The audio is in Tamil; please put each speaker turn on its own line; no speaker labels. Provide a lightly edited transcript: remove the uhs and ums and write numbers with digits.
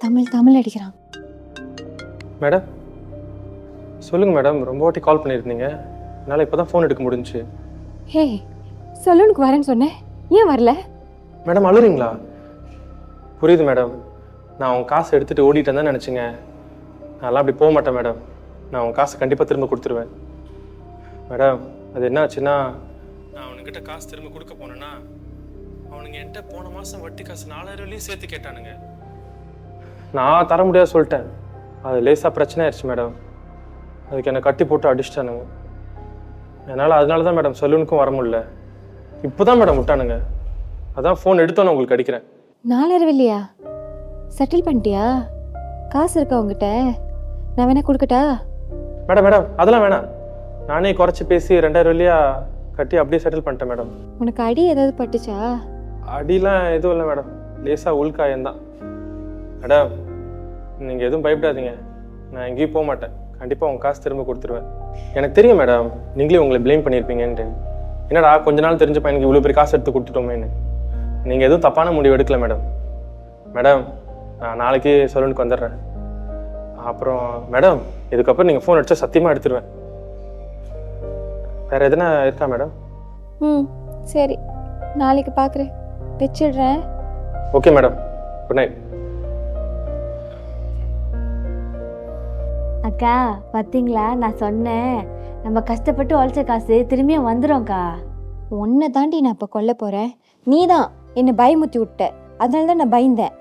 தமிழ் அடிக்கிறான்.
மேடம் சொல்லுங்கள் மேடம், ரொம்ப வாட்டி கால் பண்ணியிருந்தீங்க. என்னால் இப்போ தான் ஃபோன் எடுக்க முடிஞ்சுச்சு.
ஹே, சலூனுக்கு வரேன்னு சொன்னேன், ஏன் வரல?
மேடம் அழுறீங்களா? புரியுது மேடம், நான் உங்கள் காசை எடுத்துகிட்டு ஓடிட்டேன் தான் நினச்சிங்க. நான்லாம் அப்படி போக மாட்டேன் மேடம். நான் உங்கள் காசை கண்டிப்பாக திரும்ப கொடுத்துருவேன். மேடம் அது என்ன ஆச்சுன்னா, நான் அவனுக்கிட்ட காசு திரும்ப கொடுக்க போனேன்னா அவனுங்க என்கிட்ட போன மாதம் வட்டி காசு 4000 சேர்த்து கேட்டானுங்க. நான் தர முடியாது சொல்லிட்டேன். அது லேசாக பிரச்சனை ஆயிடுச்சு மேடம். அதுக்கு என்னை கட்டி போட்டு அடிச்சிட்டானுங்க. என்னால் அதனால தான் மேடம் சலூனுக்கும் வர முடியல. இப்போ தான் மேடம் விட்டானுங்க. அதான் ஃபோன் எடுத்தோன்னு உங்களுக்கு அடிக்கிறேன்.
4000 இல்லையா? செட்டில் பண்ணிட்டியா? காசு இருக்கா உங்ககிட்ட? நான் வேணா கொடுக்கட்டா?
மேடம் மேடம் அதெல்லாம் வேணாம். நானே குறைச்சி பேசி 2000 கட்டி அப்படியே செட்டில் பண்ணிட்டேன் மேடம்.
உனக்கு அடி ஏதாவது பட்டுச்சா?
அடிலாம் எதுவும் இல்லை மேடம், லேசாக உள்காயம்தான். மேடம் நீங்கள் எதுவும் பயப்படாதீங்க, நான் எங்கேயும் போக மாட்டேன். கண்டிப்பாக உங்கள் காசு திரும்ப கொடுத்துருவேன். எனக்கு தெரியும் மேடம், நீங்களே உங்களை ப்ளேம் பண்ணியிருப்பீங்கன்ட்டு. என்னடா கொஞ்ச நாள் தெரிஞ்ச பையனுக்கு இவ்வளோ பெரிய காசு எடுத்து கொடுத்துட்டோமேன்னு. நீங்கள் எதுவும் தப்பான முடிவு எடுக்கல மேடம். மேடம் நான் நாளைக்கு சலூனுக்கு வந்துடுறேன். அப்புறம் மேடம் இதுக்கப்புறம் நீங்கள் ஃபோன் அடித்தா சத்தியமாக எடுத்துருவேன். வேறு எதுனா இருக்கா மேடம்?
சரி, நாளைக்கு பார்க்குறேன், வச்சிடுறேன்.
Okay madam, good night.
அக்கா பார்த்தீங்களா, நான் சொன்னேன் நம்ம கஷ்டப்பட்டு உழைச்ச காசு திரும்பியும் வந்துடும்க்கா.
உன்னை தாண்டி நான் இப்போ கொல்ல போகிறேன். நீ தான் என்னை பயமுத்தி விட்ட, அதனால தான் நான் பயந்தேன்.